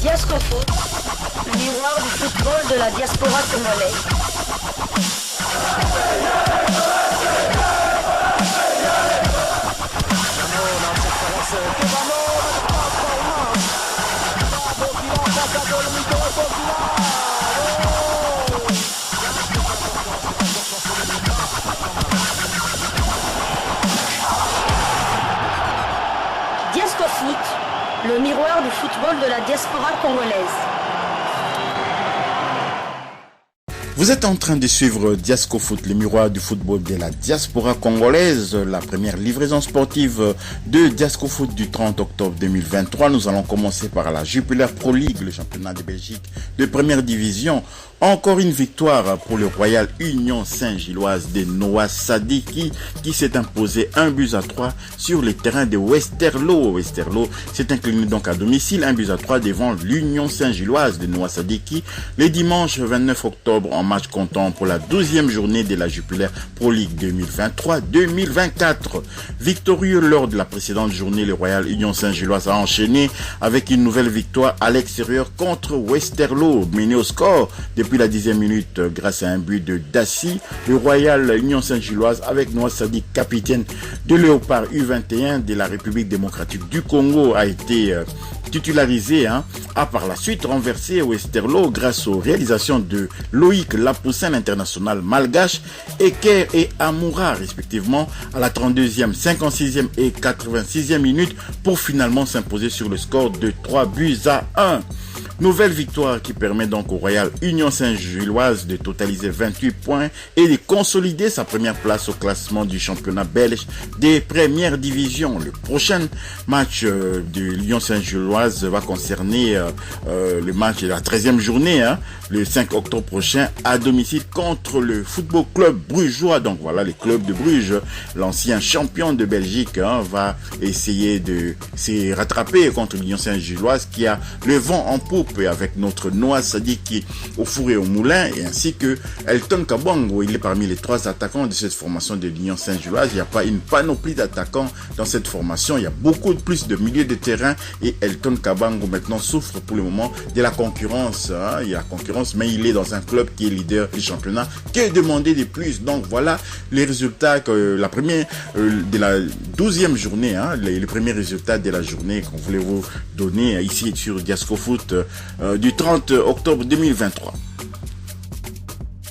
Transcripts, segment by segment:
Diascofoot, le miroir du football de la diaspora congolaise. Diascofoot, le miroir du football de la diaspora congolaise. Vous êtes en train de suivre Diascofoot, le miroir du football de la diaspora congolaise, la première livraison sportive de Diascofoot du 30 octobre 2023. Nous allons commencer par la Jupiler Pro League, le championnat de Belgique de première division. Encore une victoire pour le Royal Union Saint-Gilloise de Noah Sadiki qui s'est imposé 1-3 sur les terrains de Westerlo. Westerlo s'est incliné donc à domicile 1-3 devant l'Union Saint-Gilloise de Noah Sadiki le dimanche 29 octobre en match comptant pour la 12e journée de la Jupiler Pro League 2023-2024. Victorieux lors de la précédente journée, le Royal Union Saint-Gilloise a enchaîné avec une nouvelle victoire à l'extérieur contre Westerlo, mené au score depuis la 10e minute grâce à un but de Dassi. Le Royal Union Saint-Gilloise avec Noah Sadik, capitaine de Léopard U21 de la République démocratique du Congo, a été titularisé, a par la suite renversé Westerlo grâce aux réalisations de Loïc Lapoussin, international malgache, Eker et Amoura respectivement à la 32e, 56e et 86e minute pour finalement s'imposer sur le score de 3-1. Nouvelle victoire qui permet donc au Royal Union Saint-Gilloise de totaliser 28 points et de consolider sa première place au classement du championnat belge des premières divisions. Le prochain match de l'Union Saint-Gilloise va concerner le match de la 13e journée, le 5 octobre prochain à domicile contre le Football Club brugeois. Donc voilà, le club de Bruges, l'ancien champion de Belgique, va essayer de se rattraper contre l'Union Saint-Gilloise qui a le vent en poupe avec notre Noah Sadiki au four et au moulin, et ainsi que Elton Kabongo. Il est parmi les 3 attaquants de cette formation de l'Union Saint-Gilloise. Il n'y a pas une panoplie d'attaquants dans cette formation. Il y a beaucoup plus de milieux de terrain et Elton Kabongo maintenant souffre pour le moment de la concurrence. Il y a la concurrence, mais il est dans un club qui est leader du championnat. Que demander de plus? Donc voilà les résultats que la première de la 12e journée, les premiers résultats de la journée qu'on voulait vous donner ici sur Diascofoot du 30 octobre 2023.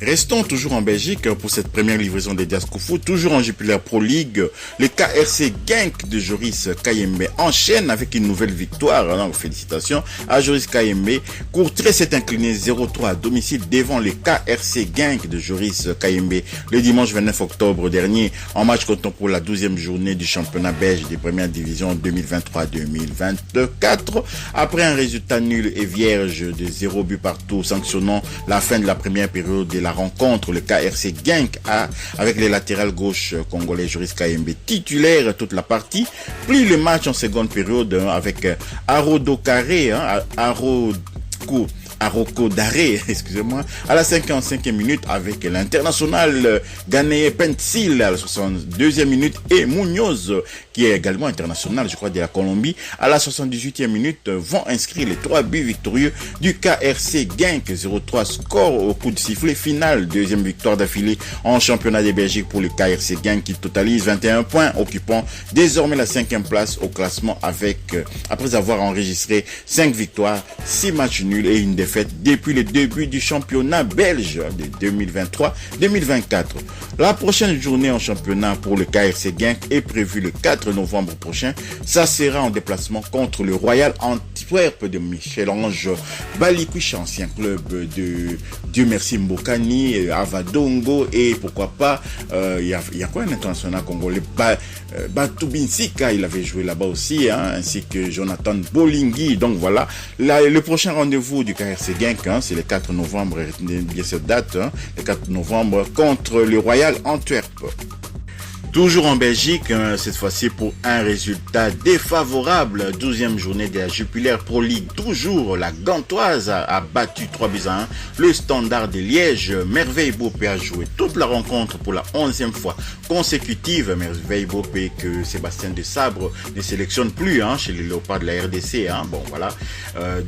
Restons toujours en Belgique pour cette première livraison des Diascofoot, toujours en Jupiler Pro League. Le KRC Genk de Joris Kayembe enchaîne avec une nouvelle victoire. Donc, félicitations à Joris Kayembe. Courtrai s'est incliné 0-3 à domicile devant le KRC Genk de Joris Kayembe le dimanche 29 octobre dernier en match comptant pour la 12e journée du championnat belge des premières divisions 2023-2024. Après un résultat nul et vierge de 0 but partout sanctionnant la fin de la première période de la rencontre, le KRC Genk avec les latérales gauche congolais Joris Kayembe titulaire toute la partie, pris le match en seconde période avec Arodo Carré, Aroko Daré, excusez-moi, à la 55e minute avec l'international ghanéen Pensil à la 62e minute et Munoz, qui est également international, je crois, de la Colombie, à la 78e minute, vont inscrire les 3 buts victorieux du KRC Genk. 0-3 score au coup de sifflet final. Deuxième victoire d'affilée en championnat de Belgique pour le KRC Genk qui totalise 21 points, occupant désormais la 5e place au classement après avoir enregistré 5 victoires, 6 matchs nuls et une défaite depuis le début du championnat belge de 2023-2024. La prochaine journée en championnat pour le KRC Genk est prévue le 4 novembre prochain. Ça sera en déplacement contre le Royal Antwerp de Michel-Ange Balikwish, ancien club de Dieu merci Mbokani, Avadongo, et pourquoi pas, il y a quoi un international congolais, Batou Binsika, il avait joué là-bas aussi, ainsi que Jonathan Bolingui. Donc voilà, le prochain rendez-vous du KRC Genk, c'est le 4 novembre, retenez bien cette date, le 4 novembre contre le Royal Antwerp. Toujours en Belgique, cette fois-ci pour un résultat défavorable. 12e journée de la Jupiler Pro League. Toujours la Gantoise a battu 3-1 le Standard de Liège. Merveille Bopé a joué toute la rencontre pour la 11e fois consécutive. Merveille Bopé que Sébastien Desabre ne sélectionne plus chez les Léopards de la RDC. Bon voilà,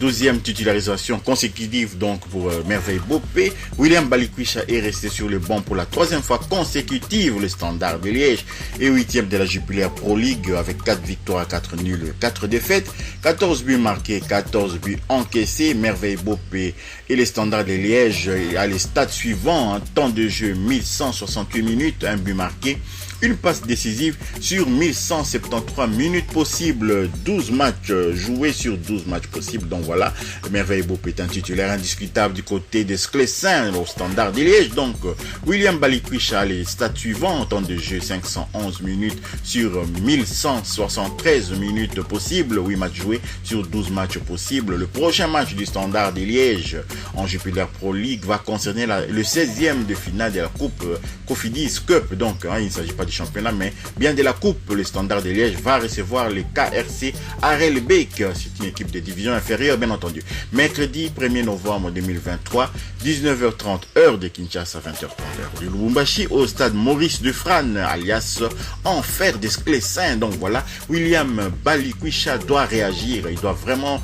12e titularisation consécutive donc pour Merveille Bopé. William Balikwisha est resté sur le banc pour la 3e fois consécutive. Le Standard de Liège et 8e de la Jupiler Pro League avec 4 victoires, 4 nuls, 4 défaites, 14 buts marqués, 14 buts encaissés. Merveille Bopé et les Standards de Liège à les stats suivants, temps de jeu 1168 minutes, un but marqué, une passe décisive sur 1173 minutes possibles, 12 matchs joués sur 12 matchs possibles. Donc voilà, Merveille Bopé est un titulaire indiscutable du côté des Sclessins au Standard de Liège. Donc William Balikwisha, les stats suivants, temps de jeu 511 minutes sur 1173 minutes possibles, 8 matchs joués sur 12 matchs possibles. Le prochain match du Standard de Liège en Jupiler Pro League va concerner le 16e de finale de la Coupe Cofidis Cup. Donc il ne s'agit pas du championnat mais bien de la Coupe. Le Standard de Liège va recevoir le KRC Harelbeek. C'est une équipe de division inférieure bien entendu. Mercredi 1er novembre 2023, 19h30 heure de Kinshasa, 20h30 heure de Lubumbashi, au stade Maurice Dufresne alias Enfer des Sclessins. Donc voilà, William Balikwisha doit réagir, il doit vraiment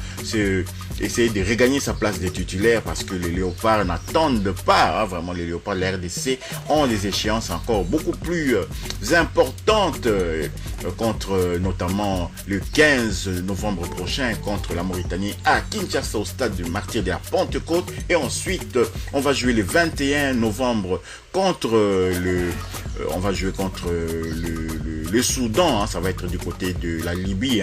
essayer de regagner sa place de titulaire parce que les Léopards n'attendent pas, vraiment les Léopards de la RDC ont des échéances encore beaucoup plus importantes contre notamment le 15 novembre prochain contre la Mauritanie à Kinshasa au stade du Martyr de la Pentecôte, et ensuite on va jouer le 21 novembre contre le Soudan, ça va être du côté de la Libye,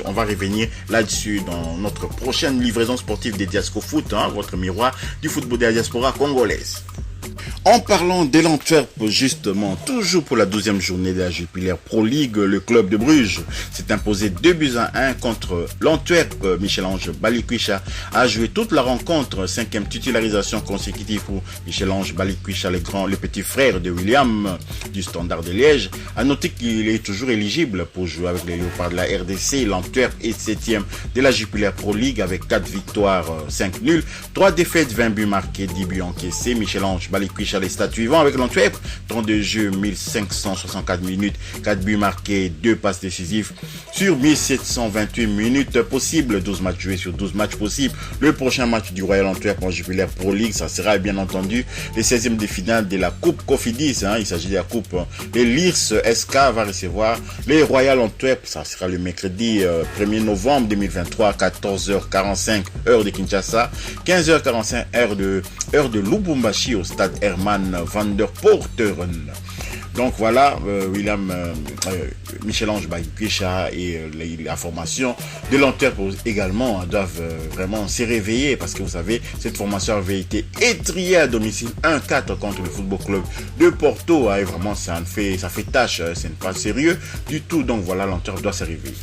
on va revenir là-dessus dans notre prochaine livraison sportive des Diasco Foot, votre miroir du football de la diaspora congolaise. En parlant de l'Antwerp, justement, toujours pour la 12e journée de la Jupiler Pro League, le club de Bruges s'est imposé 2-1 contre l'Antwerp. Michel-Ange Balikwisha a joué toute la rencontre, 5e titularisation consécutive pour Michel-Ange Balikwisha, le petit frère de William du Standard de Liège. A noter qu'il est toujours éligible pour jouer avec les Léopards de la RDC. L'Antwerp est 7e de la Jupiler Pro League avec 4 victoires, 5 nuls, 3 défaites, 20 buts marqués, 10 buts encaissés. Michel-Ange Balikwisha les stats suivants avec l'Antwerp, temps de jeu 1564 minutes, 4 buts marqués, 2 passes décisives sur 1728 minutes possibles, 12 matchs joués sur 12 matchs possibles. Le prochain match du Royal Antwerp en Jupiler Pro League, ça sera bien entendu les 16e de finale de la Coupe Cofidis, il s'agit de la Coupe. Les Lirs SK va recevoir les Royal Antwerp, ça sera le mercredi 1er novembre 2023 à 14h45 heure de Kinshasa, 15h45 heure de Lubumbashi au stade Herman van der Poorteren. Donc voilà, Michel-Ange Balikwisha et la formation de l'Antwerp également doivent vraiment se réveiller parce que vous savez, cette formation avait été étriée à domicile 1-4 contre le Football Club de Porto. Et vraiment, ça fait tâche, ce n'est pas sérieux du tout. Donc voilà, l'Antwerp doit se réveiller.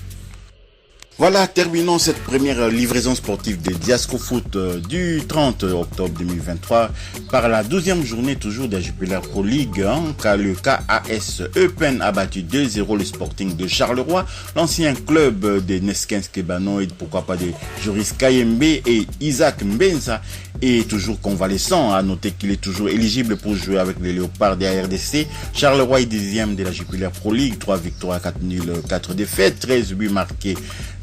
Voilà, terminons cette première livraison sportive des Diasco Foot du 30 octobre 2023 par la 12e journée toujours de la Jupiler Pro League, car le KAS Eupen a battu 2-0 le Sporting de Charleroi, l'ancien club de Neskens Kebano et pourquoi pas de Joris Kayembe et Isaac Mbenza est toujours convalescent. À noter qu'il est toujours éligible pour jouer avec les Léopards de la RDC. Charleroi est 10e de la Jupiler Pro League, 3 victoires, 4 nuls, 4 défaites, 13 buts marqués,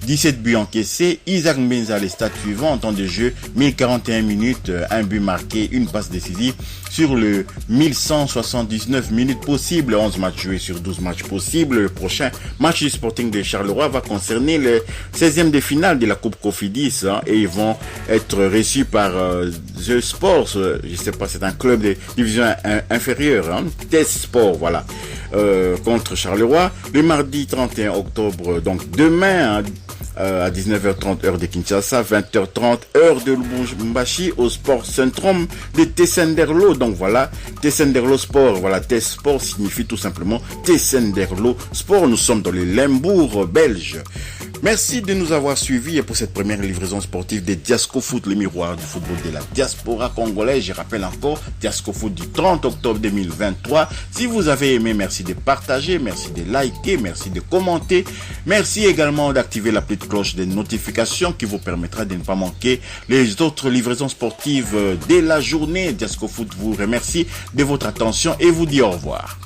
17 buts encaissés. Isaac Mbenza les stats suivants en temps de jeu 1041 minutes, 1 but marqué, une passe décisive sur le 1179 minutes possibles, 11 matchs joués sur 12 matchs possibles. Le prochain match du Sporting de Charleroi va concerner le 16e de finale de la Coupe Cofidis et ils vont être reçus par The Sports, je sais pas, c'est un club de division inférieure, Test Sport, voilà, contre Charleroi le mardi 31 octobre, donc demain à 19h30 heure de Kinshasa, 20h30 heure de Lubumbashi au Sport Centrum de Tessenderlo. Donc voilà, Tessenderlo Sport, voilà, Test Sport signifie tout simplement Tessenderlo Sport. Nous sommes dans le Limbourg belge. Merci de nous avoir suivis et pour cette première livraison sportive des Diasco Foot, le miroir du football de la diaspora congolaise. Je rappelle encore, Diasco Foot du 30 octobre 2023. Si vous avez aimé, merci de partager, merci de liker, merci de commenter. Merci également d'activer la petite cloche des notifications qui vous permettra de ne pas manquer les autres livraisons sportives dès la journée. Diasco Foot vous remercie de votre attention et vous dit au revoir.